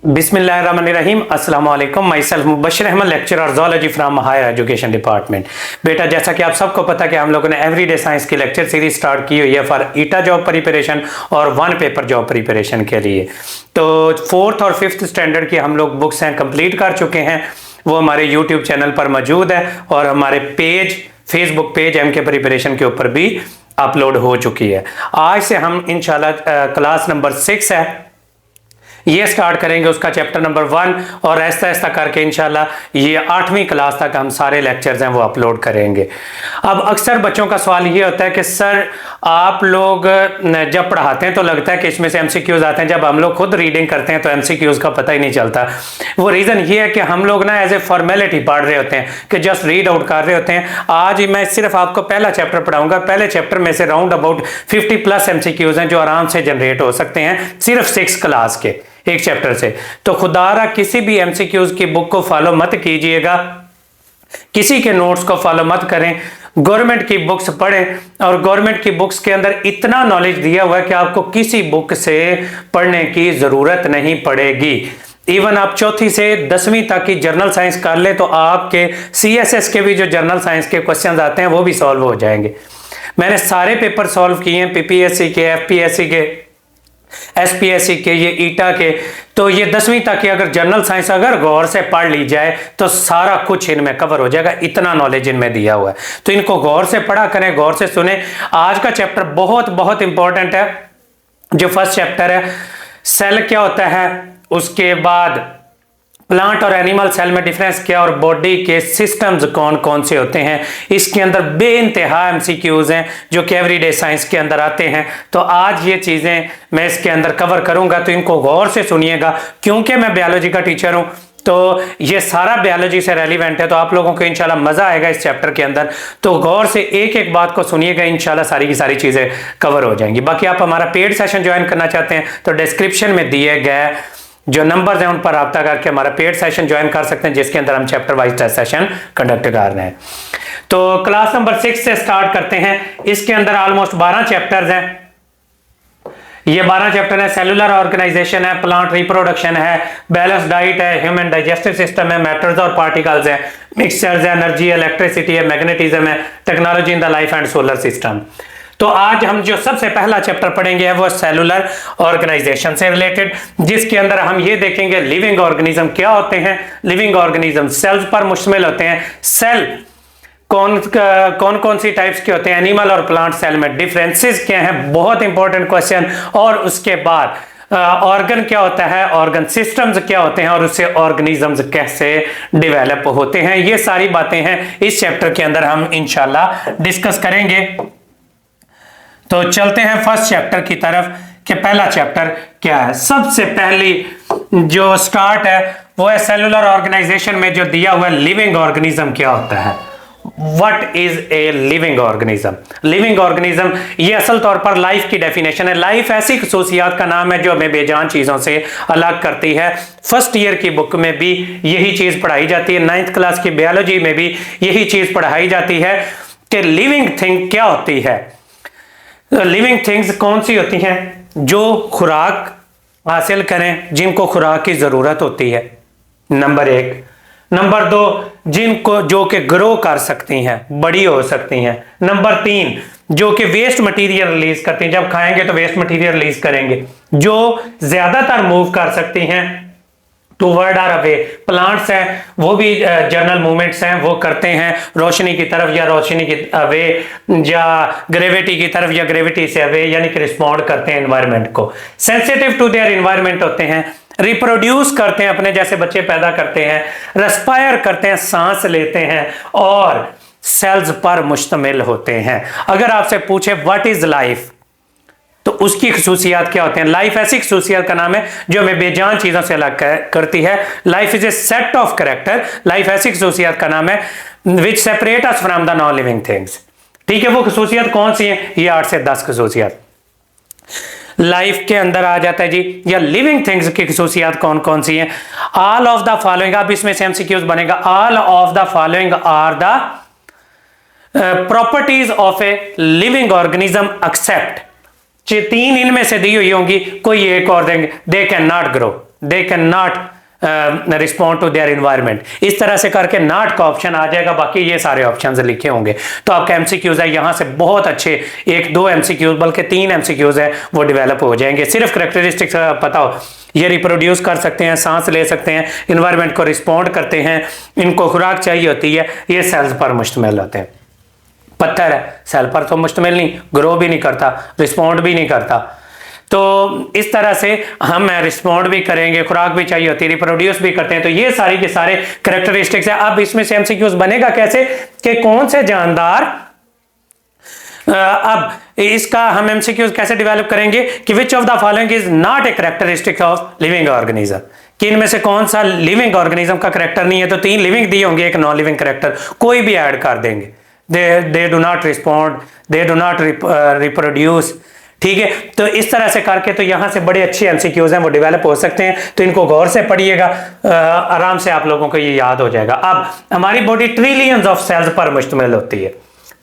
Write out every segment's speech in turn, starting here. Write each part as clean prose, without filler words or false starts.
बिस्मिल्लाहिर्रहमानिर्रहीम। अस्सलाम वालेकुम। Myself Mubashshir Ahmad, lecturer zoology from higher education department. बेटा, जैसा कि आप सबको पता है कि हम लोगों ने एवरीडे साइंस की लेक्चर सीरीज स्टार्ट की हुई है फॉर ईटा जॉब प्रिपरेशन और वन पेपर जॉब प्रिपरेशन के लिए। तो 4th और 5th स्टैंडर्ड की हम लोग बुक्स हैं कंप्लीट कर चुके हैं, वो हमारे यूट्यूब चैनल पर मौजूद है और हमारे पेज फेसबुक पेज एम के प्रिपरेशन के ऊपर भी अपलोड हो चुकी है। आज से हम इंशाल्लाह क्लास नंबर 6 है ये स्टार्ट करेंगे, उसका चैप्टर नंबर 1, और ऐसा ऐसा करके इंशाल्लाह ये 8वीं क्लास तक हम सारे लेक्चर्स हैं वो अपलोड करेंगे। अब अक्सर बच्चों का सवाल ये होता है कि सर आप लोग जब पढ़ाते हैं तो लगता है कि इसमें से एमसीक्यूज आते हैं, जब हम लोग खुद रीडिंग करते हैं तो एमसीक्यूज का पता ही नहीं चलता। वो रीज़न ये है कि हम लोग ना एज ए फॉर्मेलिटी पढ़ रहे होते हैं कि जस्ट रीड आउट कर रहे होते हैं। आज मैं सिर्फ आपको पहला चैप्टर पढ़ाऊंगा। पहले चैप्टर में से राउंड अबाउट 50+ एमसीक्यूज हैं जो आराम से जनरेट हो सकते हैं सिर्फ 6 क्लास के एक चैप्टर से। तो खुदारा किसी भी एमसीक्यूज की बुक को फॉलो मत कीजिएगा, किसी के नोट्स को फॉलो मत करें। गवर्नमेंट की बुक्स पढ़ें और गवर्नमेंट की बुक्स के अंदर इतना नॉलेज दिया हुआ है कि आपको किसी बुक से पढ़ने की जरूरत नहीं पड़ेगी। इवन आप 4th से 10वीं तक की जर्नल साइंस कर ले तो आपके सीएसएस के भी जो जर्नल साइंस के क्वेश्चन आते हैं वो भी सॉल्व हो जाएंगे। मैंने सारे पेपर सॉल्व किए हैं, पीपीएससी के, एफपीएससी के, एसपीएससी के, ये ईटा के। तो ये 10वीं तक की अगर जनरल साइंस अगर गौर से पढ़ ली जाए तो सारा कुछ इनमें कवर हो जाएगा, इतना नॉलेज इनमें दिया हुआ है। तो इनको गौर से पढ़ा करें, गौर से सुने। आज का चैप्टर बहुत बहुत इंपॉर्टेंट है। जो फर्स्ट चैप्टर है सेल क्या होता है, उसके बाद प्लांट और एनिमल सेल में डिफरेंस क्या, और बॉडी के सिस्टम्स कौन कौन से होते हैं। इसके अंदर बेइंतहा एमसीक्यूज हैं जो कि एवरीडे साइंस के अंदर आते हैं। तो आज ये चीज़ें मैं इसके अंदर कवर करूंगा, तो इनको गौर से सुनिएगा। क्योंकि मैं बायोलॉजी का टीचर हूं तो ये सारा बायोलॉजी से रेलिवेंट है, तो आप लोगों को इंशाल्लाह मजा आएगा इस चैप्टर के अंदर। तो गौर से एक एक बात को सुनिएगा, इंशाल्लाह सारी की सारी चीजें कवर हो जाएंगी। बाकी आप हमारा पेड सेशन ज्वाइन करना चाहते हैं तो डिस्क्रिप्शन में दिए गए जो नंबर्स हैं उन पर रब्ता करके हमारा पेड सेशन ज्वाइन कर सकते हैं, जिसके अंदर हम chapter wise test session conduct कर रहे हैं। तो क्लास नंबर 6 से स्टार्ट करते हैं। इसके अंदर ऑलमोस्ट 12 चैप्टर्स हैं। ये 12 चैप्टर है। सेलुलर ऑर्गेनाइजेशन है, प्लांट रिप्रोडक्शन है, बैलेंस डाइट है, ह्यूमन डाइजेस्टिव सिस्टम है, मैटर्स और पार्टिकल्स है, मिक्सचर्स है, एनर्जी, इलेक्ट्रिसिटी है, मैग्नेटिज्म है, technology in the life and solar system. तो आज हम जो सबसे पहला चैप्टर पढ़ेंगे वो सेलुलर ऑर्गेनाइजेशन से रिलेटेड, जिसके अंदर हम ये देखेंगे लिविंग ऑर्गेनिज्म क्या होते हैं। लिविंग ऑर्गेनिज्म सेल्स पर मुश्तमिल होते हैं। सेल कौन कौन सी टाइप्स के होते हैं, एनिमल और प्लांट सेल में डिफरेंसेस क्या हैं, बहुत इंपॉर्टेंट क्वेश्चन। और उसके बाद ऑर्गन क्या होता है, ऑर्गन सिस्टम्स क्या होते हैं और उससे ऑर्गेनिजम्स कैसे डेवलप होते हैं। ये सारी बातें हैं इस चैप्टर के अंदर हम इंशाल्लाह डिस्कस करेंगे। तो चलते हैं फर्स्ट चैप्टर की तरफ कि पहला चैप्टर क्या है। सबसे पहली जो स्टार्ट है वो है सेलुलर ऑर्गेनाइजेशन में जो दिया हुआ लिविंग ऑर्गेनिज्म क्या होता है। What is a living organism. Living organism ये असल तौर पर लाइफ की डेफिनेशन है। लाइफ ऐसी खसूसियात का नाम है जो हमें बेजान चीजों से अलग करती है। फर्स्ट ईयर की बुक में भी यही चीज पढ़ाई जाती है, 9th क्लास की बायोलॉजी में भी यही चीज पढ़ाई जाती है कि लिविंग थिंग क्या होती है। लिविंग थिंग्स कौन सी होती हैं, जो खुराक हासिल करें, जिनको खुराक की जरूरत होती है, नंबर 1। नंबर 2, जिनको जो कि ग्रो कर सकती हैं, बड़ी हो सकती हैं। नंबर 3, जो कि वेस्ट मटेरियल रिलीज करती हैं, जब खाएंगे तो वेस्ट मटेरियल रिलीज करेंगे। जो ज्यादातर मूव कर सकती हैं टूवर्ड आर अवे, प्लांट्स हैं वो भी जर्नल मूवमेंट्स हैं वो करते हैं रोशनी की तरफ या रोशनी की अवे, या ग्रेविटी की तरफ या ग्रेविटी से अवे, यानी कि रिस्पॉन्ड करते हैं एनवायरनमेंट को। सेंसिटिव टू देयर एनवायरनमेंट होते हैं, रिप्रोड्यूस करते हैं, अपने जैसे बच्चे पैदा करते हैं, रेस्पायर करते हैं, सांस लेते हैं, और सेल्स पर मुश्तमिल होते हैं। अगर आपसे पूछे व्हाट इज लाइफ तो उसकी खसूसियात क्या होते हैं। लाइफ ऐसी खसूसियात का नाम है जो हमें बेजान चीजों से अलग करती है। Life is a set of character. Life ऐसी खसूसियात का नाम है विच separate us from the non living things. ठीक है, वो खसूसियात कौन सी हैं, ये 8 से 10 खसूसियात लाइफ के अंदर आ जाता है जी। या लिविंग थिंग्स की खसूसियात कौन कौन सी हैं। ऑल ऑफ द फॉलोइंग, अब इसमें से एमसीक्यूज बनेगा। All of the following are the properties of a living organism except, 3 इनमें से दी हुई होंगी, कोई एक और देंगे, they can not grow. They can not respond to their environment. इस तरह से करके नॉट का ऑप्शन आ जाएगा, बाकी ये सारे ऑप्शंस लिखे होंगे। तो आपके एमसीक्यूज है यहाँ से बहुत अच्छे, 1-2 एमसीक्यूज बल्कि 3 एमसीक्यूज है वो डेवलप हो जाएंगे। सिर्फ करेक्टरिस्टिक्स पता हो, ये रिप्रोड्यूस कर सकते हैं, सांस ले सकते हैं, इन्वायरमेंट को रिस्पॉन्ड करते हैं, इनको खुराक चाहिए होती है, ये सेल्स पर मुश्तमिल होते हैं। पत्थर है, सेल पर तो मुश्तमिल नहीं, ग्रो भी नहीं करता, रिस्पॉन्ड भी नहीं करता। तो इस तरह से हम रिस्पॉन्ड भी करेंगे, खुराक भी चाहिए होती है, रिप्रोड्यूस भी करते हैं। तो ये सारी के सारे करेक्टरिस्टिक्स है। अब इसमें से एमसीक्यूज बनेगा कैसे कि कौन से जानदार, अब इसका हम एमसीक्यूज कैसे डेवलप करेंगे कि विच of the following is not A characteristic of living organism, कि इनमें से कौन सा लिविंग ऑर्गेनिज्म का करेक्टर नहीं है। तो 3 लिविंग दिए होंगे, एक नॉन लिविंग करेक्टर, कोई भी ऐड कर देंगे। They do not respond, they do not reproduce, ठीक है। तो इस तरह से करके तो यहां से बड़े अच्छे एमसीक्यूज हैं वो डेवलप हो सकते हैं। तो इनको गौर से पढ़िएगा, आराम से आप लोगों को ये याद हो जाएगा। अब हमारी बॉडी ट्रिलियंस ऑफ सेल्स पर मुश्तमिल होती है,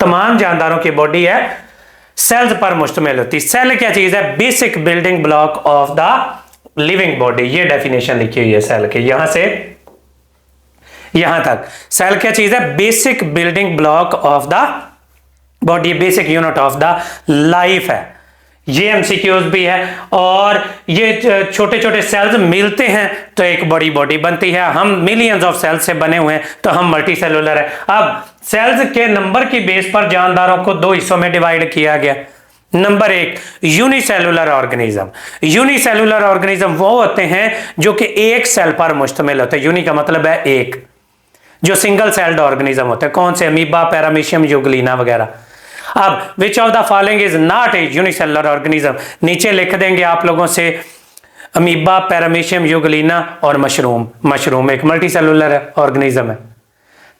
तमाम जानदारों की बॉडी है सेल्स पर मुश्तमिल होती है। सेल क्या चीज है? Basic building block of the living body. ये डेफिनेशन लिखी हुई है सेल की, यहां से यहां तक। सेल क्या चीज है? Basic building block of the body, basic unit of the life है। ये एमसीक्यूज भी है। और ये छोटे छोटे सेल्स मिलते हैं तो एक बड़ी बॉडी बनती है। हम मिलियंस ऑफ सेल्स से बने हुए हैं तो हम मल्टी सेलुलर है। अब सेल्स के नंबर की बेस पर जानदारों को 2 हिस्सों में डिवाइड किया गया। Number 1 unicellular organism. Unicellular organism वो होते हैं जो कि एक सेल पर मुश्तमिल होते हैं। यूनि का मतलब है एक, जो सिंगल सेल्ड ऑर्गेनिज्म होते हैं। कौन से? अमीबा, पैरामीशियम, यूग्लिना वगैरह। अब विच of the following is not A unicellular organism, नीचे लिख देंगे आप लोगों से अमीबा, पैरामीशियम, यूग्लिना और मशरूम। मशरूम एक मल्टी सेलुलर ऑर्गेनिज्म है।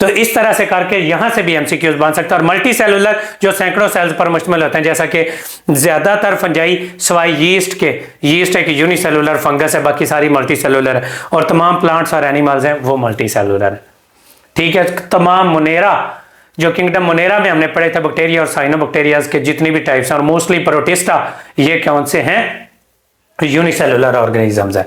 तो इस तरह से करके यहां से भी एमसीक्यूज बन सकता है। और मल्टी सेलुलर जो सैकड़ों सेल्स पर मुश्तमिल होते हैं, जैसा कि ज्यादातर फंजाई सवाई यीस्ट के, यीस्ट एक यूनिसेलुलर फंगस है, बाकी सारी मल्टी सेलुलर है। और तमाम प्लांट्स और एनिमल्स हैं वो मल्टी सेलुलर है, ठीक है। तमाम मुनेरा, जो किंगडम मुनेरा में हमने पढ़े थे, बैक्टीरिया और साइनोबैक्टीरियाज के जितनी भी टाइप्स हैं, और मोस्टली प्रोटिस्टा, ये कौन से हैं? यूनिसेलुलर ऑर्गेनिजम्स है।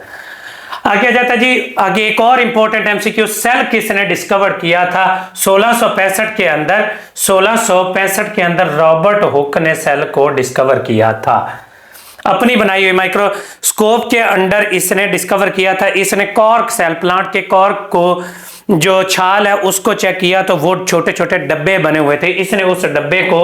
आगे जाता जी, आगे एक और इंपॉर्टेंट एमसीक्यू, सेल किसने डिस्कवर किया था? 1665 के अंदर, 1665 के अंदर रॉबर्ट हुक ने सेल को डिस्कवर किया था। अपनी बनाई हुई माइक्रोस्कोप के अंडर इसने डिस्कवर किया था। इसने कॉर्क सेल, प्लांट के कॉर्क को जो छाल है उसको चेक किया तो वो छोटे छोटे डब्बे बने हुए थे। इसने उस डब्बे को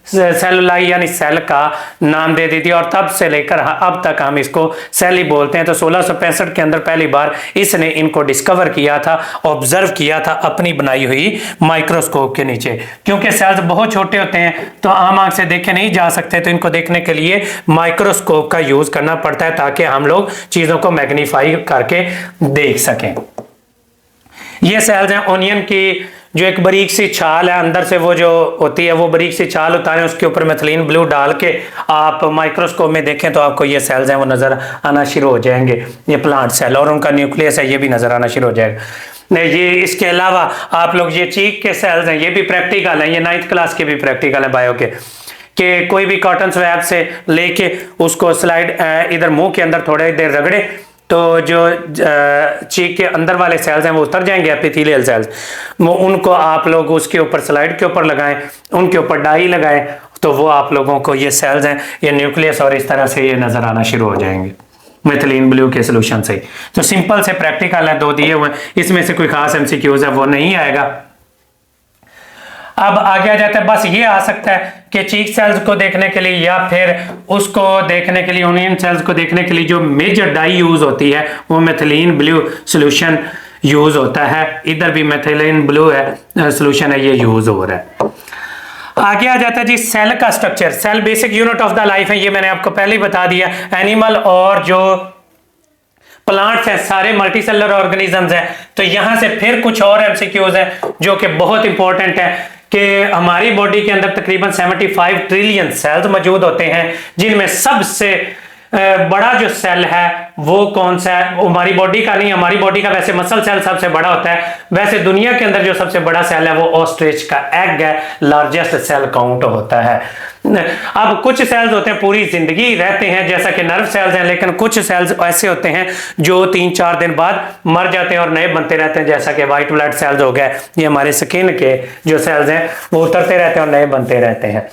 सेलुलाई यानी सेल का नाम दे दी थी, और तब से लेकर अब तक हम इसको सेल ही बोलते हैं। तो 1665 के अंदर पहली बार इसने इनको डिस्कवर किया था, ऑब्जर्व किया था अपनी बनाई हुई माइक्रोस्कोप के नीचे। क्योंकि सेल्स बहुत छोटे होते हैं तो आम आंख से देखे नहीं जा सकते, तो इनको देखने के लिए माइक्रोस्कोप का यूज करना पड़ता है ताकि हम लोग चीजों को मैग्नीफाई करके देख सकें। ये सेल्स हैं ओनियन की, जो एक बारीक सी छाल है अंदर से वो जो होती है, वो बारीक सी छाल उतारें, उसके ऊपर मेथिलीन ब्लू डाल के आप माइक्रोस्कोप में देखें तो आपको ये सेल्स हैं वो नजर आना शुरू हो जाएंगे। ये प्लांट सेल और उनका न्यूक्लियस है, ये भी नजर आना शुरू हो जाएगा। ये इसके अलावा आप लोग ये चीक के सेल्स हैं, ये भी प्रैक्टिकल है, ये 9th क्लास के भी प्रैक्टिकल है बायो के, कि कोई भी कॉटन स्वैब से लेके उसको स्लाइड इधर मुंह के अंदर थोड़ी देर रगड़े तो जो चीक के अंदर वाले सेल्स हैं वो उतर जाएंगे, एपिथेलियल सेल्स, वो उनको आप लोग उसके ऊपर स्लाइड के ऊपर लगाएं, उनके ऊपर डाई लगाएं, तो वो आप लोगों को ये सेल्स हैं, ये न्यूक्लियस और इस तरह से ये नजर आना शुरू हो जाएंगे मेथिलीन ब्लू के सोल्यूशन से। तो सिंपल से प्रैक्टिकल है, 2 दिए हुए, इसमें से कोई खास एमसीक्यूज है वो नहीं आएगा। अब आगे आ जाता है, बस ये आ सकता है कि चीक सेल्स को देखने के लिए या फिर उसको देखने के लिए, ओनियन सेल्स को देखने के लिए जो मेजर डाई यूज होती है वो मेथिलीन ब्लू सॉल्यूशन यूज होता है। इधर भी मेथिलीन ब्लू है सॉल्यूशन है, ये यूज हो रहा है। आगे आ जाता है जी सेल का structure. Cell basic unit of the life है, ये मैंने आपको पहले ही बता दिया। एनिमल और जो प्लांट्स हैं सारे मल्टीसेलुलर ऑर्गेनिजम्स हैं। तो यहां से फिर कुछ और एमसीक्यूज हैं जो कि बहुत इंपॉर्टेंट है कि हमारी बॉडी के अंदर तकरीबन 75 ट्रिलियन सेल्स मौजूद होते हैं, जिनमें सबसे बड़ा जो सेल है वो कौन सा है? वो हमारी बॉडी का नहीं, हमारी बॉडी का वैसे मसल सेल सबसे बड़ा होता है, वैसे दुनिया के अंदर जो सबसे बड़ा सेल है वो ऑस्ट्रिच का एग है, लार्जेस्ट सेल काउंट होता है। अब कुछ सेल्स होते हैं पूरी जिंदगी रहते हैं, जैसा कि नर्व सेल्स हैं, लेकिन कुछ सेल्स ऐसे होते हैं जो 3-4 दिन बाद मर जाते हैं और नए बनते रहते हैं, जैसा कि व्हाइट ब्लड सेल्स हो गए, ये हमारे स्किन के जो सेल्स हैं वो उतरते रहते हैं और नए बनते रहते हैं।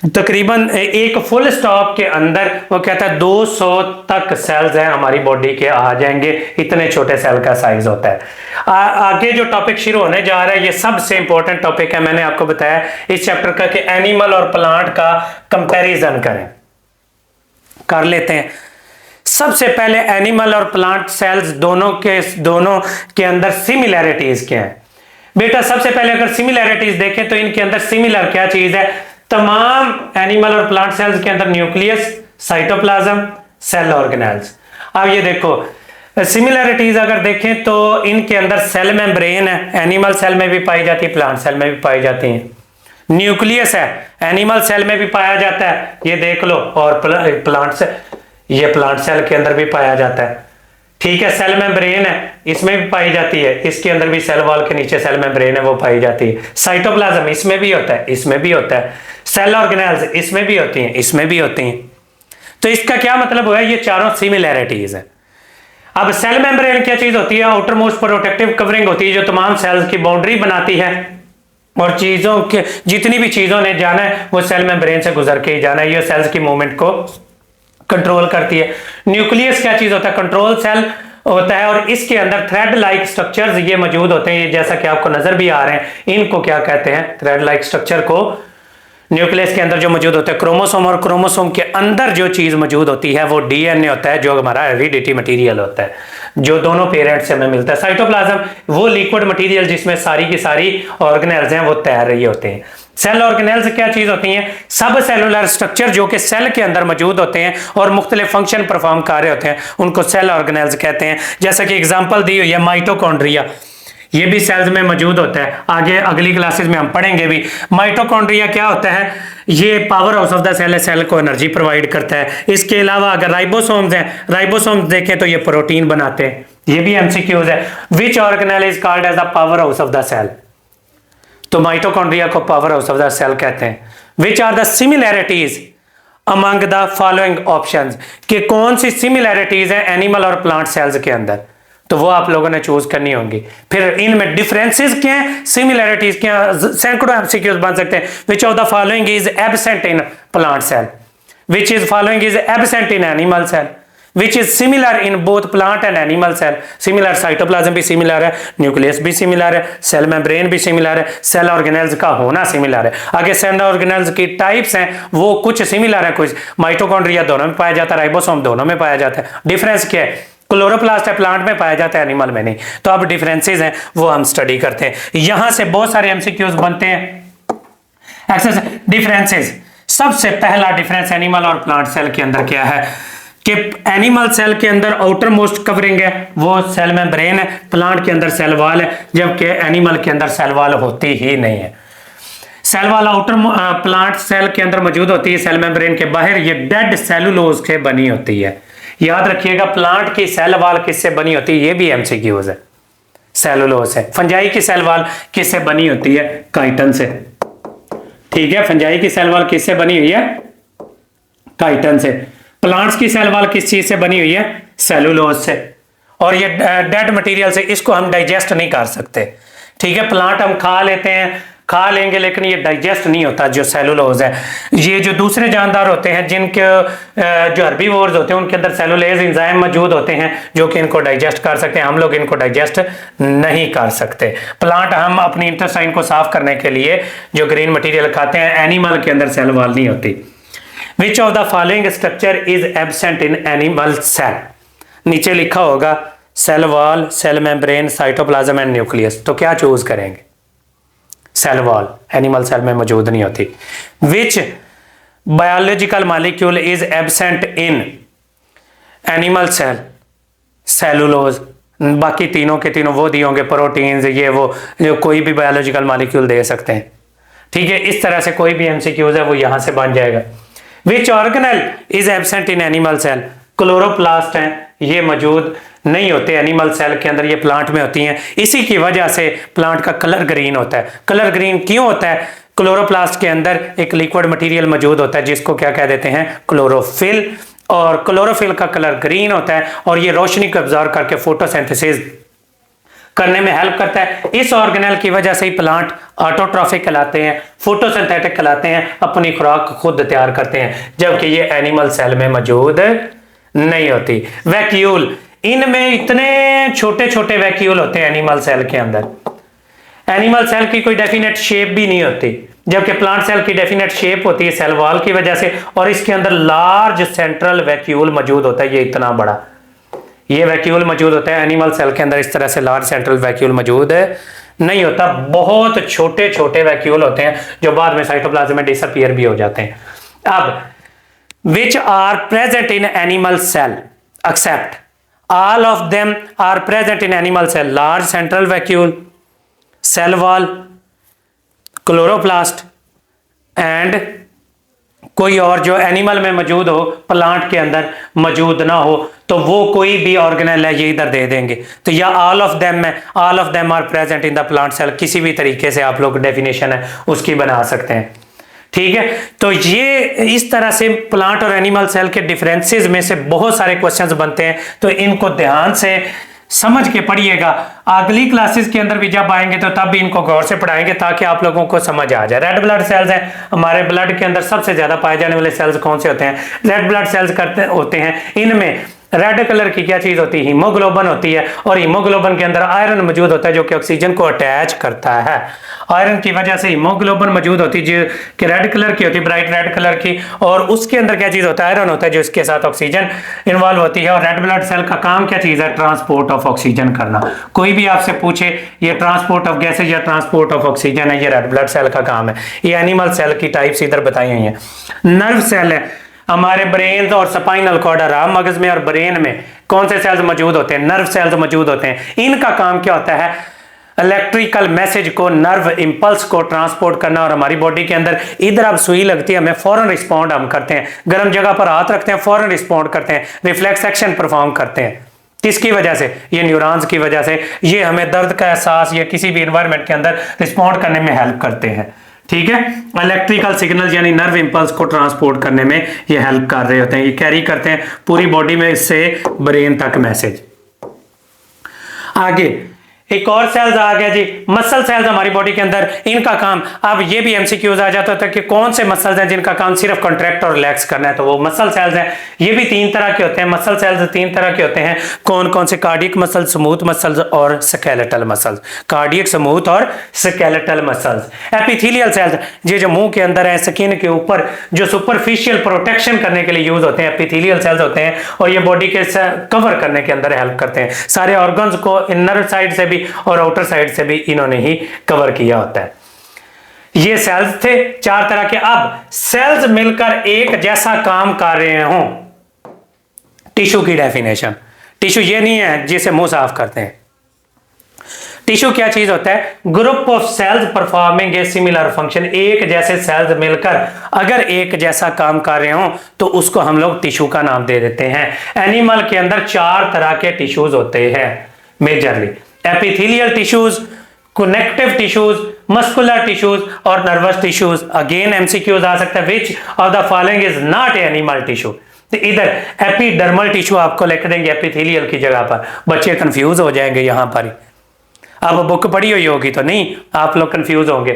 तकरीबन एक फुल स्टॉप के अंदर वो कहता है 200 तक सेल्स हैं हमारी बॉडी के आ जाएंगे, इतने छोटे सेल का साइज होता है। आगे जो टॉपिक शुरू होने जा रहा है ये सबसे इंपॉर्टेंट टॉपिक है, मैंने आपको बताया इस चैप्टर का कि एनिमल और प्लांट का कंपैरिजन कर लेते हैं। सबसे पहले एनिमल और प्लांट सेल्स दोनों के अंदर सिमिलैरिटीज क्या है बेटा? सबसे पहले अगर सिमिलैरिटीज देखें तो इनके अंदर सिमिलर क्या चीज है? तमाम एनिमल और प्लांट सेल्स के अंदर न्यूक्लियस, साइटोप्लाज्म, सेल ऑर्गेनेल्स। अब ये देखो सिमिलैरिटीज अगर देखें तो इनके अंदर सेल मेम्ब्रेन है, एनिमल सेल में भी पाई जाती है, प्लांट सेल में भी पाई जाती है। न्यूक्लियस है, एनिमल सेल में भी पाया जाता है, ये देख लो, और प्लांट से ये प्लांट सेल के अंदर भी पाया जाता है। ठीक है, सेल मेम्ब्रेन है, इसमें भी पाई जाती है, इसके अंदर भी सेल वॉल के नीचे सेल मेम्ब्रेन है वो पाई जाती है। साइटोप्लाज्म इसमें भी होता है, इसमें भी होता है। सेल ऑर्गेनेल्स इसमें भी होती हैं, इसमें भी होती हैं। तो इसका क्या मतलब हुआ? ये चारों सिमिलैरिटीज है। अब सेल मेम्ब्रेन क्या चीज होती है? आउटर मोस्ट प्रोटेक्टिव कवरिंग होती है जो तमाम सेल्स की बाउंड्री बनाती है, और चीजों के जितनी भी चीजों ने जाना है वो सेल मेम्ब्रेन से गुजर के ही जाना है, ये सेल्स की मूवमेंट को कंट्रोल करती है। न्यूक्लियस क्या चीज होता है? कंट्रोल सेल होता है, और इसके अंदर थ्रेड लाइक स्ट्रक्चर्स ये मौजूद होते हैं, जैसा कि आपको नजर भी आ रहे हैं। इनको क्या कहते हैं? थ्रेड लाइक स्ट्रक्चर को न्यूक्लियस के अंदर जो मौजूद होता है क्रोमोसोम, और क्रोमोसोम के अंदर जो चीज मौजूद होती है वो डीएनए होता है, जो हमारा हेरिडिटी मटेरियल होता है, जो दोनों पेरेंट्स से हमें मिलता है। साइटोप्लाज्म वो लिक्विड मटेरियल जिसमें सारी की सारी ऑर्गेनेल्स हैं वो तैर रही होते हैं। सेल ऑर्गेनेल्स क्या चीज होती हैं? सब सेलुलर स्ट्रक्चर जो कि सेल के अंदर मौजूद होते हैं और मुख्तलिफ फंक्शन परफॉर्म कर रहे होते हैं, उनको सेल ऑर्गेनेल्स कहते हैं। जैसा कि एग्जांपल दी हुई है माइटोकॉन्ड्रिया, ये भी सेल्स में मौजूद होता है, आगे अगली क्लासेस में हम पढ़ेंगे भी। माइटोकॉन्ड्रिया क्या होता है? ये power house of the cell है, सेल को एनर्जी प्रोवाइड करता है। इसके अलावा अगर राइबोसोम्स हैं, राइबोसोम्स देखें तो ये प्रोटीन बनाते हैं, ये भी एमसीक्यूज है। Which organelle is called as the power house of the cell? तो माइटोकॉन्ड्रिया को power house of the cell कहते हैं। Which are the similarities among the following options, कि कौन सी सिमिलैरिटीज है एनिमल और प्लांट सेल्स के अंदर, तो वो आप लोगों ने चूज करनी होंगी। फिर इनमें डिफरेंसेस क्या हैं, सिमिलैरिटीज क्या हैं, सैकड़ों एमसीक्यूज बन सकते हैं। Which of the following is absent in plant cell, which is following is absent in animal cell, which is similar in both plant and animal cell. Similar cytoplasm भी similar है, nucleus भी similar है, cell membrane भी similar है, cell organelles का होना similar है। आगे सेल ऑर्गेनेल्स की टाइप्स हैं वो कुछ सिमिलर है, कुछ माइटोकॉन्ड्रिया दोनों में पाया जाता है, राइबोसोम दोनों में पाया जाता है। डिफरेंस क्या है? क्लोरोप्लास्ट है, प्लांट में पाया जाता है, एनिमल में नहीं। तो अब डिफरेंसेस हैं वो हम स्टडी करते हैं, यहां से बहुत सारे एमसीक्यूज बनते हैं। डिफरेंसेस, सबसे पहला डिफरेंस एनिमल और प्लांट सेल के अंदर क्या है कि एनिमल सेल के अंदर आउटर मोस्ट कवरिंग है वो सेल मेम्ब्रेन है, प्लांट के अंदर सेल वॉल है, जबकि एनिमल के अंदर सेल वॉल होती ही नहीं है। Cell wall outer plant cell के अंदर मौजूद होती है, सेल मेम्ब्रेन के बाहर ये डेड सेलुलोज से बनी होती है। याद रखिएगा प्लांट की सेल वॉल किससे बनी होती है? ये भी एमसीक्यूज है, सेलुलोज है। फंजाई की सेल वॉल किससे बनी होती है? काइटन से। ठीक है, फंजाई की सेल वॉल किससे बनी हुई है? काइटन से। प्लांट्स की सेल वॉल किस चीज से बनी हुई है? सेलुलोज से। और ये डेड मटेरियल से, इसको हम डाइजेस्ट नहीं कर सकते। ठीक है, प्लांट हम खा लेते हैं, खा लेंगे, लेकिन ये डाइजेस्ट नहीं होता जो सेलुलोज है। ये जो दूसरे जानदार होते हैं जिनके जो हर्बीवोर्स होते हैं उनके अंदर सेलुलेज एंजाइम मौजूद होते हैं जो कि इनको डाइजेस्ट कर सकते हैं, हम लोग इनको डाइजेस्ट नहीं कर सकते। प्लांट हम अपनी इंटेस्टाइन को साफ करने के लिए जो ग्रीन मटेरियल खाते हैं, एनिमल के अंदर सेल वॉल नहीं होती। Which of the following structure is absent in animal cell? नीचे लिखा होगा cell wall, cell membrane, cytoplasm and nucleus, तो क्या चूज करेंगे? सेल वॉल एनिमल सेल में मौजूद नहीं होती। Which biological molecule is absent in animal cell? Cellulose. बाकी तीनों के तीनों वो दिए होंगे, प्रोटीन्स, ये वो, जो कोई भी बायोलॉजिकल मॉलिक्यूल दे सकते हैं। ठीक है, इस तरह से कोई भी एमसीक्यूज है वो यहां से बन जाएगा। Which organelle is absent in animal cell? Chloroplast है, ये मौजूद नहीं होते एनिमल सेल के अंदर, ये प्लांट में होती हैं। इसी की वजह से प्लांट का कलर ग्रीन होता है। कलर ग्रीन क्यों होता है? क्लोरोप्लास्ट के अंदर एक लिक्विड मटेरियल मौजूद होता है जिसको क्या कह देते हैं? क्लोरोफिल। और क्लोरोफिल का कलर ग्रीन होता है और ये रोशनी को ऑब्जर्व करके फोटोसिंथेसिस करने में हेल्प करता है। इस ऑर्गेनेल की वजह से ही प्लांट ऑटोट्रॉफिक कहलाते हैं, फोटोसिंथेटिक कहलाते हैं, अपनी खुराक खुद तैयार करते हैं, जबकि ये एनिमल सेल में मौजूद नहीं होती। वैक्यूल, इनमें इतने छोटे छोटे वैक्यूल होते हैं एनिमल सेल के अंदर। एनिमल सेल की कोई डेफिनेट शेप भी नहीं होती, जबकि प्लांट सेल की डेफिनेट शेप होती है सेल वॉल की वजह से, और इसके अंदर लार्ज सेंट्रल वैक्यूल मौजूद होता है। ये इतना बड़ा ये वैक्यूल मौजूद होता है। एनिमल सेल के अंदर इस तरह से लार्ज सेंट्रल वैक्यूल मौजूद नहीं होता। बहुत छोटे छोटे वैक्यूल होते हैं जो बाद में साइटोप्लाज्म में डिसअपीयर भी हो जाते हैं। अब which are present in animal cell except all of them are present in animal cell: large central vacuole, cell wall, chloroplast and कोई और जो एनिमल में मौजूद हो, प्लांट के अंदर मौजूद ना हो, तो वो कोई भी ऑर्गेनेल है ये इधर दे देंगे। तो या ऑल ऑफ देम में all of them are present in the plant cell, किसी भी तरीके से आप लोग डेफिनेशन है उसकी बना सकते हैं। ठीक है, तो ये इस तरह से प्लांट और एनिमल सेल के डिफरेंसेस में से बहुत सारे क्वेश्चंस बनते हैं, तो इनको ध्यान से समझ के पढ़िएगा। अगली क्लासेस के अंदर भी जब आएंगे तो तब भी इनको गौर से पढ़ाएंगे ताकि आप लोगों को समझ आ जाए। रेड ब्लड सेल्स हैं, हमारे ब्लड के अंदर सबसे ज्यादा पाए जाने वाले सेल्स कौन से होते हैं? रेड ब्लड सेल्स करते होते हैं। इनमें रेड कलर की क्या चीज होती है? हीमोग्लोबिन होती है, और हीमोग्लोबिन के अंदर आयरन मौजूद होता है जो कि ऑक्सीजन को अटैच करता है। आयरन की वजह से हीमोग्लोबिन मौजूद होती है जो कि रेड कलर की होती है, ब्राइट रेड कलर की, और उसके अंदर क्या चीज होता है? आयरन होता है जो इसके साथ ऑक्सीजन इन्वॉल्व होती है। और रेड ब्लड सेल का काम क्या चीज है? ट्रांसपोर्ट ऑफ ऑक्सीजन करना। कोई भी आपसे पूछे ये ट्रांसपोर्ट ऑफ गैसेज या ट्रांसपोर्ट ऑफ ऑक्सीजन है, ये रेड ब्लड सेल का काम है। ये एनिमल सेल की टाइप्स इधर बताई हुई है। नर्व सेल है, हमारे ब्रेन और स्पाइनल कॉर्ड, आराम मगज में और ब्रेन में कौन से सेल्स मौजूद होते हैं? नर्व सेल्स मौजूद होते हैं। इनका काम क्या होता है? इलेक्ट्रिकल मैसेज को, नर्व इंपल्स को ट्रांसपोर्ट करना। और हमारी बॉडी के अंदर इधर अब सुई लगती है, हमें फौरन रिस्पॉन्ड हम करते हैं, गर्म जगह पर हाथ रखते हैं फौरन रिस्पॉन्ड करते हैं, रिफ्लेक्स एक्शन परफॉर्म करते हैं। किसकी वजह से? ये न्यूरॉन्स की वजह से। ये हमें दर्द का एहसास या किसी भी एनवायरनमेंट के अंदर रिस्पॉन्ड करने में हेल्प करते हैं। ठीक है, इलेक्ट्रिकल सिग्नल यानी नर्व इंपल्स को ट्रांसपोर्ट करने में ये हेल्प कर रहे होते हैं, ये कैरी करते हैं पूरी बॉडी में इससे ब्रेन तक मैसेज। आगे एक और सेल्स आ गया जी, मसल सेल्स हमारी बॉडी के अंदर। इनका काम, अब ये भी एमसीक्यूज आ जाता था कि कौन से मसल्स हैं जिनका काम सिर्फ कॉन्ट्रैक्ट और रिलैक्स करना है, तो वो मसल सेल्स हैं। ये भी 3 तरह के होते हैं। मसल सेल्स 3 तरह के होते हैं। कौन कौन से? कार्डियक मसल, स्मूथ मसल्स और स्केलेटल मसल्स। कार्डियक, स्मूथ और स्केलेटल मसल्स। एपिथेलियल सेल्स, ये जो मुंह के अंदर है, स्किन के ऊपर जो सुपरफिशियल प्रोटेक्शन करने के लिए यूज होते हैं, एपिथेलियल सेल्स होते हैं, और ये बॉडी के कवर करने के अंदर हेल्प करते हैं। सारे ऑर्गन्स को इनर साइड से भी और आउटर साइड से भी इन्होंने ही कवर किया होता है। ये सेल्स थे 4 तरह के। अब सेल्स मिलकर एक जैसा काम कर रहे हों, टिश्यू की डेफिनेशन। टिश्यू ये नहीं है जिसे मुंह साफ करते हैं। टिश्यू क्या चीज होता है? Group of cells performing a similar function. एक जैसे सेल्स मिलकर अगर एक जैसा काम कर रहे हो तो उसको हम लोग टिश्यू का नाम दे देते हैं। एनिमल के अंदर 4 तरह के टिश्यूज होते हैं majorly: epithelial tissues, connective tissues, muscular tissues और नर्वस टिश्यूज। अगेन एमसीक्यूज आ सकता है, which of the following is not animal tissue. तो इधर एपिडर्मल टिश्यू आपको लिख देंगे एपिथेलियल की जगह पर, बच्चे कंफ्यूज हो जाएंगे यहां पर। अब बुक पढ़ी हुई होगी तो नहीं, आप लोग कंफ्यूज होंगे।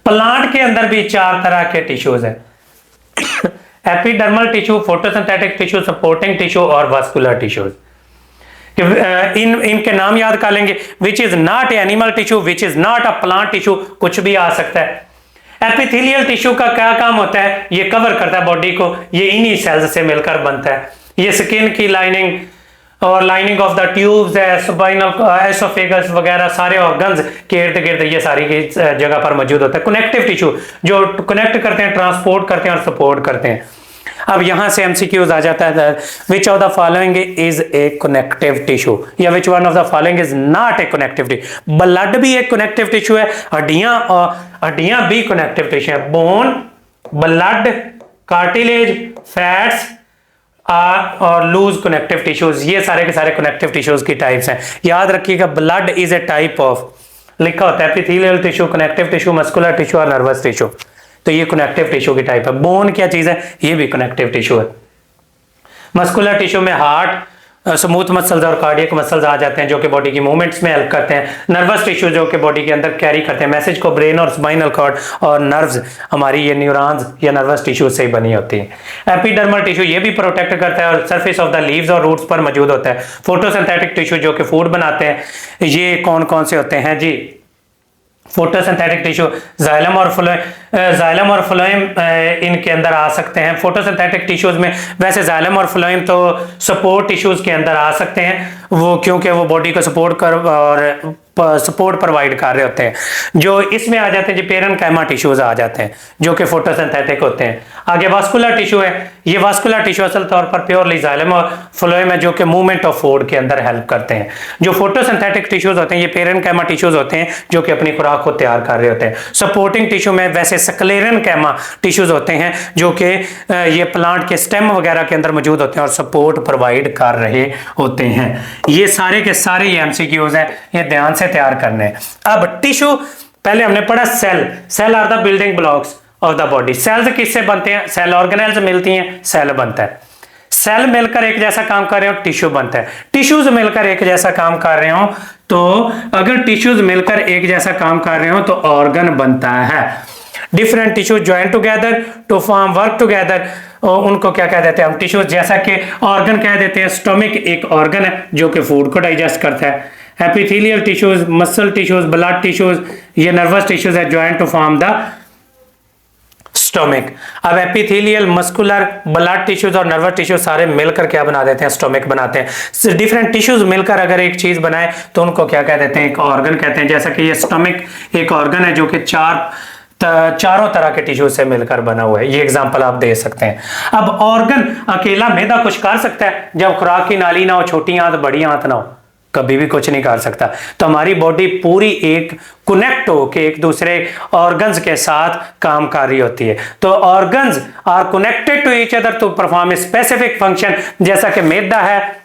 प्लांट के अंदर भी 4 तरह के टिश्यूज हैं: epidermal tissue, photosynthetic tissue, supporting tissue और वास्कुलर टिश्यूज। इनके नाम याद कर लेंगे। Which is not animal tissue, which is not a plant tissue, कुछ भी आ सकता है। एपिथेलियल टिश्यू का क्या काम होता है? ये कवर करता है बॉडी को, ये इन्हीं सेल्स से मिलकर बनता है। ये स्किन की लाइनिंग और लाइनिंग ऑफ द ट्यूब्स है, स्पाइनल, एसोफेगस वगैरह सारे ऑर्गन्स के इर्द गिर्द ये सारी की जगह पर मौजूद होता है। कनेक्टिव टिश्यू जो कनेक्ट करते हैं, ट्रांसपोर्ट करते हैं और सपोर्ट करते हैं। अब यहां से एमसीक्यूज आ जाता है, which of the following is a connective tissue या which one of the following is not a connective tissue. Blood भी एक कनेक्टिव टिश्यू है, हड्डियां भी कनेक्टिव टिश्यू है। बोन, ब्लड, कार्टिलेज, फैट्स, और लूज कनेक्टिव टिश्यूज, ये सारे के सारे कनेक्टिव टिश्यूज की टाइप्स हैं। याद रखिएगा blood is a type of, लिखा होता है epithelial tissue, connective tissue, muscular tissue और नर्वस टिश्यू। तो ये कनेक्टिव टिश्यू की टाइप है। बोन क्या चीज है? ये भी कनेक्टिव टिश्यू है। मस्कुलर टिश्यू में हार्ट, स्मूथ मसल्स और कार्डियक मसल्स आ जाते हैं जो कि बॉडी की मूवमेंट्स में हेल्प करते हैं। नर्वस टिश्यू जो कि बॉडी के अंदर कैरी करते हैं मैसेज को, ब्रेन और स्पाइनल कॉर्ड और नर्व्स, हमारी ये न्यूरॉन्स या नर्वस टिश्यू से ही बनी होती है। एपिडर्मल टिश्यू ये भी प्रोटेक्ट करता है और सरफेस ऑफ द लीव्स और रूट्स पर मौजूद होता है। फोटोसिंथेटिक टिश्यू जो कि फूड बनाते हैं, ये कौन कौन से होते हैं जी? फोटोसिंथेटिक टिश्यू जाइलम और फ्लोएम इनके अंदर आ सकते हैं। फोटोसिंथेटिक टिश्यूज में वैसे जाइलम और फ्लोएम तो सपोर्ट टिश्यूज के अंदर आ सकते हैं, वो क्योंकि वो बॉडी को सपोर्ट प्रोवाइड कर रहे होते हैं। जो इसमें आ जाते हैं जो पेरेन्काइमा टिश्यूज आ जाते हैं जो कि फोटोसिंथेटिक होते हैं। आगे वास्कुलर टिश्यू है, ये वास्कुलर टिश्यू असल तौर पर प्योरली जाइलम और फ्लोएम है जो कि मूवमेंट ऑफ फूड के अंदर हेल्प करते हैं। जो फोटोसिंथेटिक टिश्यूज होते हैं ये पेरेन्काइमा टिश्यूज होते हैं जो कि अपनी खुराक को तैयार कर रहे होते हैं। सपोर्टिंग टिश्यू में वैसे स्क्लेरेनकाइमा टिश्यूज होते हैं जो कि ये प्लांट के स्टेम वगैरह के अंदर मौजूद होते हैं और सपोर्ट प्रोवाइड कर रहे होते हैं। ये सारे के सारे ये एमसीक्यूज हैं, ये ध्यान से तैयार करने हैं। अब टिश्यू पहले हमने पढ़ा cell are the building blocks of the body. Cells किससे बनते हैं? सेल ऑर्गेनेल्स मिलती हैं, सेल बनता है। सेल मिलकर एक जैसा काम कर रहे हो, टिश्यू बनता है। टिश्यूज मिलकर एक जैसा काम कर रहे हो, तो अगर टिश्यूज मिलकर एक जैसा काम कर रहे हो तो ऑर्गन बनता है। Different tissue join together to form work together, उनको क्या कह देते हैं हम? टिश्यूज। जैसा कि ऑर्गन कह देते हैं, स्टमक एक ऑर्गन है जो कि फूड को डाइजेस्ट करता है। Epithelial tissues, muscle tissues, blood tissues, ये नर्वस टिश्यूज है join to form the stomach. अब एपिथेलियल, मस्कुलर, ब्लड टिश्यूज और नर्वस टिश्यूज सारे मिलकर क्या बना देते हैं? स्टोमिक बनाते हैं। डिफरेंट टिश्यूज मिलकर अगर एक चीज बनाए तो उनको क्या कह देते हैं? एक ऑर्गन कहते हैं। जैसा कि ये स्टोमिक एक ऑर्गन है जो कि चारों तरह के टिश्यू से मिलकर बना हुआ है। ये एग्जांपल आप दे सकते हैं। अब ऑर्गन अकेला मैदा कुछ कर सकता है? जब खुराक की नाली ना हो, छोटी आंत बड़ी आंत ना हो, कभी भी कुछ नहीं कर सकता। तो हमारी बॉडी पूरी एक कनेक्ट होके एक दूसरे ऑर्गन्स के साथ काम कर रही होती है। तो organs are connected to each other to perform a specific function. जैसा कि मैदा है,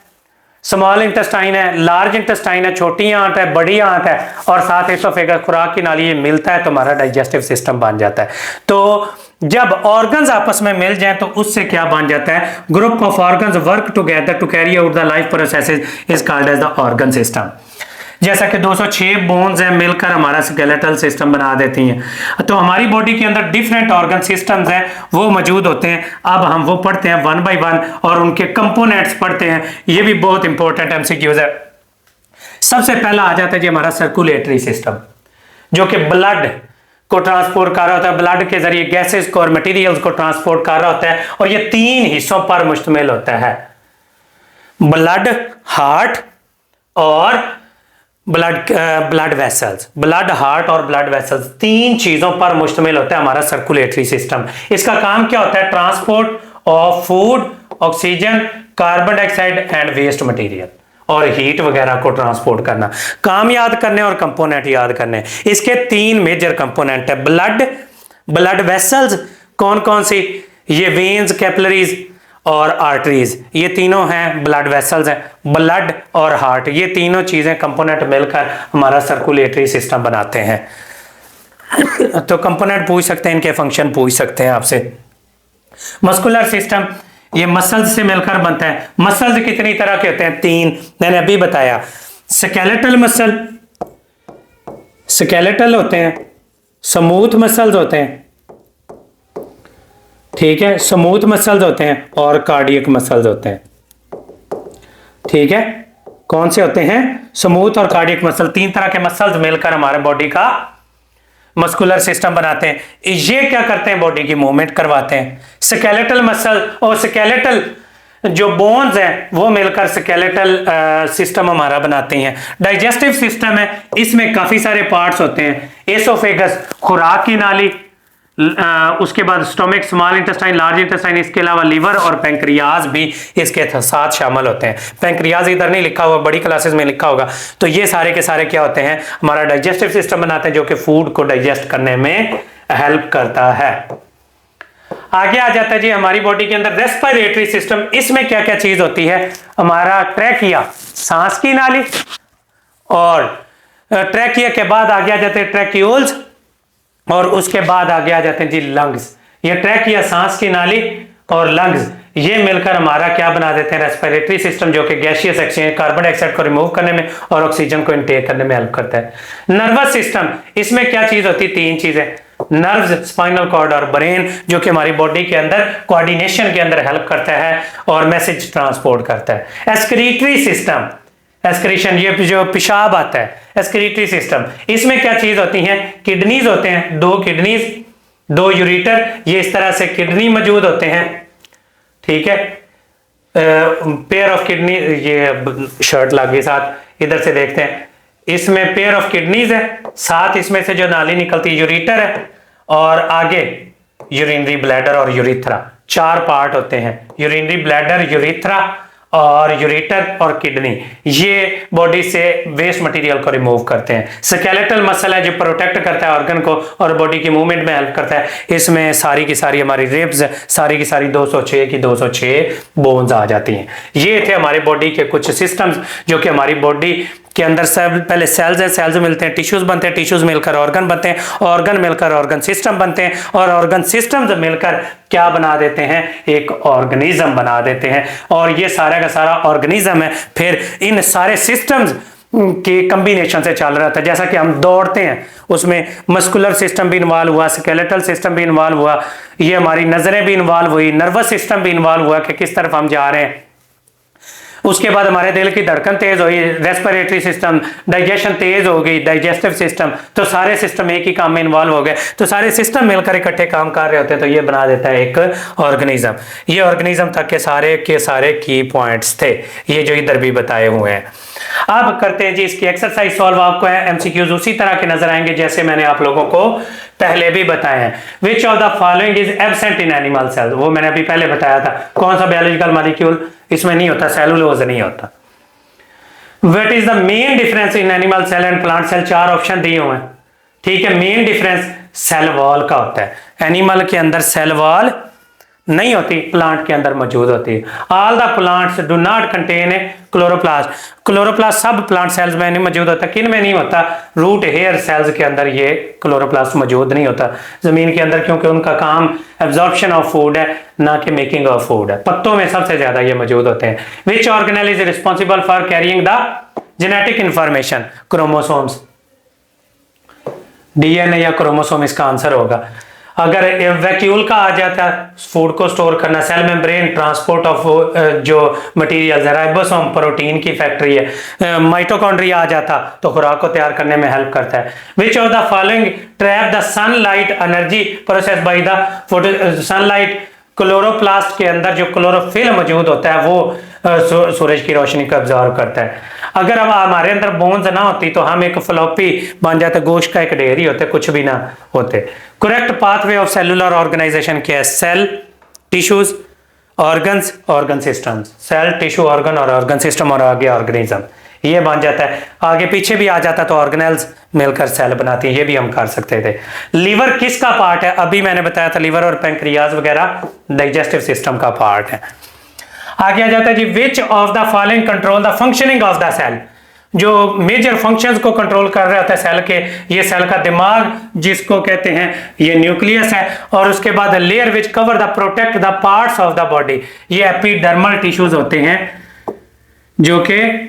स्मॉल इंटेस्टाइन है, लार्ज इंटेस्टाइन है, छोटी आंत है, बड़ी आंत है, और साथ एसोफेगस खुराक की नाली मिलता है तो हमारा डाइजेस्टिव सिस्टम बन जाता है। तो जब ऑर्गन्स आपस में मिल जाए तो उससे क्या बन जाता है? Group of organs work together to carry out the life processes is called as the organ system. जैसा कि 206 बोन्स हैं मिलकर हमारा स्केलेटल सिस्टम बना देती हैं। तो हमारी बॉडी के अंदर डिफरेंट ऑर्गन सिस्टम्स हैं, वो मौजूद होते हैं। अब हम वो पढ़ते हैं वन बाय वन और उनके कंपोनेंट्स पढ़ते हैं। ये भी बहुत इंपॉर्टेंट एमसीक्यूज है। सबसे पहला आ जाता है जी हमारा सर्कुलेटरी सिस्टम, जो कि ब्लड को ट्रांसपोर्ट कर रहा होता है, ब्लड के जरिए गैसेस को और मटेरियल्स को ट्रांसपोर्ट कर रहा होता है, और ये 3 हिस्सों पर मुश्तमिल होता है। ब्लड, हार्ट और ब्लड वेसल्स। ब्लड, हार्ट और ब्लड वेसल्स 3 चीजों पर मुश्तमिल होता है हमारा सर्कुलेटरी सिस्टम। इसका काम क्या होता है? Transport of food, oxygen, carbon dioxide and waste material, और हीट वगैरह को ट्रांसपोर्ट करना। काम याद करने और कंपोनेंट याद करने, इसके 3 मेजर कंपोनेंट है। ब्लड वेसल्स कौन कौन सी? ये वेन्स, कैपिलरीज और आर्टरीज, ये तीनों हैं ब्लड वेसल्स हैं। ब्लड और हार्ट, ये तीनों चीजें कंपोनेंट मिलकर हमारा सर्कुलेटरी सिस्टम बनाते हैं। तो कंपोनेंट पूछ सकते हैं, इनके फंक्शन पूछ सकते हैं आपसे। मस्कुलर सिस्टम, ये मसल्स से मिलकर बनता है। मसल्स कितनी तरह के होते हैं? 3 मैंने अभी बताया। स्केलेटल मसल, स्केलेटल होते हैं, स्मूथ मसल्स होते हैं, ठीक है, स्मूथ मसल्स होते हैं, और कार्डियक मसल्स होते हैं। ठीक है, कौन से होते हैं? स्मूथ और कार्डियक मसल। 3 तरह के मसल्स मिलकर हमारे बॉडी का मस्कुलर सिस्टम बनाते हैं। ये क्या करते हैं? बॉडी की मूवमेंट करवाते हैं। स्केलेटल मसल और स्केलेटल जो बोन्स हैं वो मिलकर स्केलेटल सिस्टम हमारा बनाते हैं। डाइजेस्टिव सिस्टम है, इसमें काफी सारे पार्ट्स होते हैं। एसोफेगस खुराक की नाली, उसके बाद stomach, small intestine, large intestine, इसके अलावा लीवर और पैंक्रियाज भी इसके साथ शामिल होते हैं। पैंक्रियाज इधर नहीं लिखा हुआ, बड़ी क्लासेस में लिखा होगा। तो ये सारे के सारे क्या होते हैं? हमारा डाइजेस्टिव सिस्टम बनाते हैं जो कि फूड को डाइजेस्ट करने में हेल्प करता है। आगे आ जाता है जी हमारी बॉडी के अंदर रेस्पिरेटरी सिस्टम। इसमें क्या क्या चीज होती है, हमारा ट्रैकिया सांस की नाली, और ट्रैकिया के बाद आगे आ जाते हैं ट्रैक्यूल्स, और उसके बाद आगे आ जाते हैं जी लंग्स। ये ट्रैकिया सांस की नाली और लंग्स ये मिलकर हमारा क्या बना देते हैं, रेस्पिरेटरी सिस्टम, जो कि गैसियस एक्सचेंज कार्बन डाइऑक्साइड को रिमूव करने में और ऑक्सीजन को इनटेक करने में हेल्प करता है। नर्वस सिस्टम, इसमें क्या चीज होती है, तीन चीजें, नर्व्स, स्पाइनल कॉर्ड और ब्रेन, जो कि हमारी बॉडी के अंदर कोऑर्डिनेशन के अंदर हेल्प करता है और मैसेज ट्रांसपोर्ट करता है। एक्सक्रीटरी सिस्टम, एक्सक्रीशन ये जो पेशाब आता है, एक्सक्रीटरी सिस्टम, इसमें क्या चीज होती है, किडनीज होते हैं, दो किडनीज, दो यूरिटर, ये इस तरह से किडनी मौजूद होते हैं, ठीक है, पेयर ऑफ किडनी, ये शर्ट लगी साथ, इधर से देखते हैं, इसमें पेयर ऑफ किडनीज है, साथ इसमें से जो नाली निकलती है यूरिटर है, और आगे यूरिनरी ब्लैडर और यूरिथ्रा, चार पार्ट होते हैं, यूरिनरी ब्लैडर, यूरिथ्रा और यूरेटर और किडनी, ये बॉडी से वेस्ट मटेरियल को रिमूव करते हैं। स्केलेटल मसल है जो प्रोटेक्ट करता है ऑर्गन को और बॉडी की मूवमेंट में हेल्प करता है। इसमें सारी की सारी हमारी रिब्स, सारी की सारी 206 की 206 बोन्स आ जाती हैं। ये थे हमारी बॉडी के कुछ सिस्टम्स जो कि हमारी बॉडी के अंदर सब पहले सेल्स हैं, सेल्स मिलते हैं, टिश्यूज बनते हैं, टिश्यूज मिलकर ऑर्गन बनते हैं, ऑर्गन मिलकर ऑर्गन सिस्टम बनते हैं, और ऑर्गन सिस्टम्स मिलकर क्या बना देते हैं, एक ऑर्गेनिज्म बना देते हैं। और ये सारा का सारा ऑर्गेनिज्म है फिर इन सारे सिस्टम्स के कॉम्बिनेशन से चल रहा था। जैसा कि हम दौड़ते हैं उसमें मस्कुलर सिस्टम भी इन्वॉल्व हुआ, स्केलेटल सिस्टम भी इन्वॉल्व हुआ, ये हमारी नजरें भी इन्वॉल्व हुई, नर्वस सिस्टम भी इन्वॉल्व हुआ कि किस तरफ हम जा रहे हैं। उसके बाद हमारे दिल की धड़कन तेज हुई, रेस्पिरेटरी सिस्टम, डाइजेशन तेज हो गई, डाइजेस्टिव सिस्टम, तो सारे सिस्टम एक ही काम में इन्वॉल्व हो गए। तो सारे सिस्टम मिलकर इकट्ठे काम कर रहे होते हैं, तो ये बना देता है एक ऑर्गेनिज्म। ये ऑर्गेनिज्म तक के सारे की पॉइंट्स थे, ये जो इधर भी बताए हुए हैं। अब करते हैं जी इसकी एक्सरसाइज सॉल्व। आपको है एमसीक्यूज उसी तरह के नजर आएंगे जैसे मैंने आप लोगों को पहले भी बताए हैं। Which of the following is absent in animal cell, वो मैंने अभी पहले बताया था। कौन सा बायोलॉजिकल मॉलिक्यूल इसमें नहीं होता, सेलुलोज नहीं होता। What is the main difference in animal cell and plant cell, चार ऑप्शन दिए हुए हैं, ठीक है। मेन डिफरेंस सेल वॉल का होता है, एनिमल के अंदर सेल वॉल नहीं होती, प्लांट के अंदर मौजूद होती है। All the plants do not contain a chloroplast, chloroplast सब प्लांट सेल्स में नहीं मौजूद होता। किन में नहीं होता, रूट हेयर सेल्स के अंदर ये क्लोरोप्लास्ट मौजूद नहीं होता जमीन के अंदर, क्योंकि उनका काम एब्जॉर्प्शन ऑफ फूड है ना कि मेकिंग ऑफ फूड है। पत्तों में सबसे ज्यादा ये मौजूद होते हैं। विच organelle is responsible for carrying the genetic information, chromosomes, DNA या क्रोमोसोम इसका आंसर होगा। अगर वैक्यूल का आ जाता फूड को स्टोर करना, सेल मेम्ब्रेन ट्रांसपोर्ट ऑफ जो मटेरियल है, राइबोसोम प्रोटीन की फैक्ट्री है, माइटोकॉन्ड्रिया आ जाता तो खुराक को तैयार करने में हेल्प करता है। Which of the following trap the sunlight energy process by the sunlight, chloroplast के अंदर जो क्लोरोफिल मौजूद होता है वो सूरज की रोशनी को ऑब्जर्व करता है। अगर अब हमारे अंदर बोन्स ना होती तो हम एक फ्लॉपी बन जाते, गोश्त का एक ढेर ही होते, कुछ भी ना होते। Correct pathway of cellular organization क्या है, cell, tissues, organs, organ systems, cell, tissue, organ और ऑर्गन सिस्टम और आगे ऑर्गेनिज्म, ये बन जाता है। आगे पीछे भी आ जाता तो ऑर्गेनेल्स मिलकर सेल बनाती है, ये भी हम कर सकते थे। लीवर किसका पार्ट है, अभी मैंने बताया था लीवर और पैंक्रियाज वगैरह डाइजेस्टिव सिस्टम का पार्ट है। आगे आ जाता है जी which of the following control the functioning of the cell, जो मेजर फंक्शंस को कंट्रोल कर रहा होता है सेल के, ये सेल का दिमाग जिसको कहते हैं, ये न्यूक्लियस है, और उसके बाद layer which cover the protect the parts of the body, ये एपिडर्मल टिश्यूज होते हैं जो कि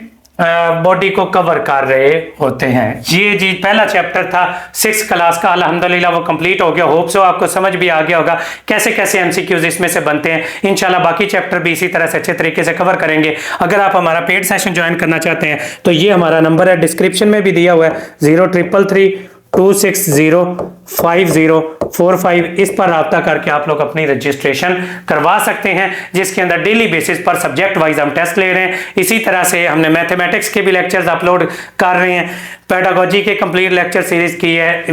बॉडी को कवर कर रहे होते हैं। ये जी पहला चैप्टर था 6th क्लास का, अल्हम्दुलिल्लाह वो कंप्लीट हो गया। होप सो आपको समझ भी आ गया होगा कैसे कैसे एमसीक्यूज इसमें से बनते हैं। इंशाल्लाह बाकी चैप्टर भी इसी तरह से अच्छे तरीके से कवर करेंगे। अगर आप हमारा पेड सेशन ज्वाइन करना चाहते हैं तो ये हमारा नंबर है, डिस्क्रिप्शन में भी दिया हुआ है, 0333260545, इस पर रब्ता करके आप लोग अपनी रजिस्ट्रेशन करवा सकते हैं, जिसके अंदर डेली बेसिस पर सब्जेक्ट वाइज हम टेस्ट ले रहे हैं। इसी तरह से हमने मैथमेटिक्स के भी लेक्चर्स अपलोड कर रहे हैं, पेडागोजी के कंप्लीट लेक्चर सीरीज की है,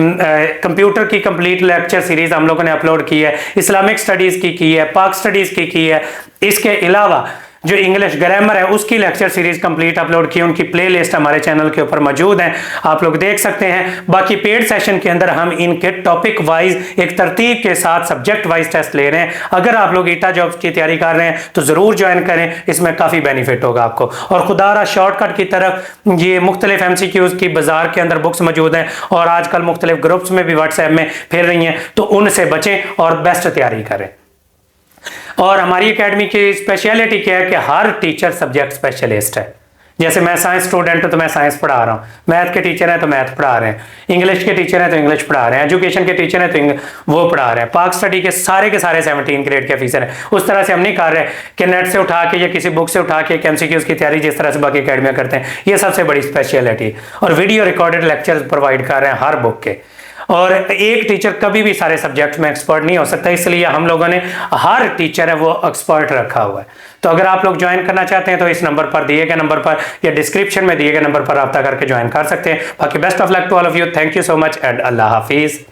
कंप्यूटर की कंप्लीट लेक्चर सीरीज हम लोगों ने अपलोड की है, इस्लामिक स्टडीज की है, पाक स्टडीज की है। इसके अलावा जो इंग्लिश ग्रामर है उसकी लेक्चर सीरीज कंप्लीट अपलोड की, उनकी प्लेलिस्ट हमारे चैनल के ऊपर मौजूद है, आप लोग देख सकते हैं। बाकी पेड सेशन के अंदर हम इनके टॉपिक वाइज एक तरतीब के साथ सब्जेक्ट वाइज टेस्ट ले रहे हैं। अगर आप लोग ईटा जॉब्स की तैयारी कर रहे हैं तो जरूर ज्वाइन करें, इसमें काफी बेनिफिट होगा आपको। और खुदारा शॉर्टकट की तरफ ये मुख्तलिफ MCQs की बाजार के अंदर बुक्स मौजूद हैं और आजकल मुख्तलिफ ग्रुप्स में भी व्हाट्सएप में फिर रही हैं, तो उनसे बचें और बेस्ट तैयारी करें। और हमारी एकेडमी की स्पेशलिटी क्या है कि हर टीचर सब्जेक्ट स्पेशलिस्ट है। जैसे मैं साइंस स्टूडेंट हूं तो मैं साइंस पढ़ा रहा हूं, मैथ के टीचर हैं तो मैथ पढ़ा रहे हैं, इंग्लिश के टीचर हैं तो इंग्लिश पढ़ा रहे हैं, एजुकेशन के टीचर हैं तो वो पढ़ा रहे हैं, पाक स्टडी के सारे 17 ग्रेड के ऑफिसर हैं। उस तरह से हम नहीं कर रहे कि नेट से उठा के या किसी बुक से उठा के MCQs की तैयारी जिस तरह से बाकी एकेडमियां करते हैं, ये सबसे बड़ी स्पेशलिटी। और वीडियो रिकॉर्डेड लेक्चर प्रोवाइड कर रहे हैं हर बुक के। और एक टीचर कभी भी सारे सब्जेक्ट में एक्सपर्ट नहीं हो सकता, इसलिए हम लोगों ने हर टीचर है वो एक्सपर्ट रखा हुआ है। तो अगर आप लोग ज्वाइन करना चाहते हैं तो इस नंबर पर, दिए गए नंबर पर या डिस्क्रिप्शन में दिए गए नंबर पर रब्ता करके ज्वाइन कर सकते हैं। बाकी best of luck to all of you, thank you so much and अल्लाह हाफिज।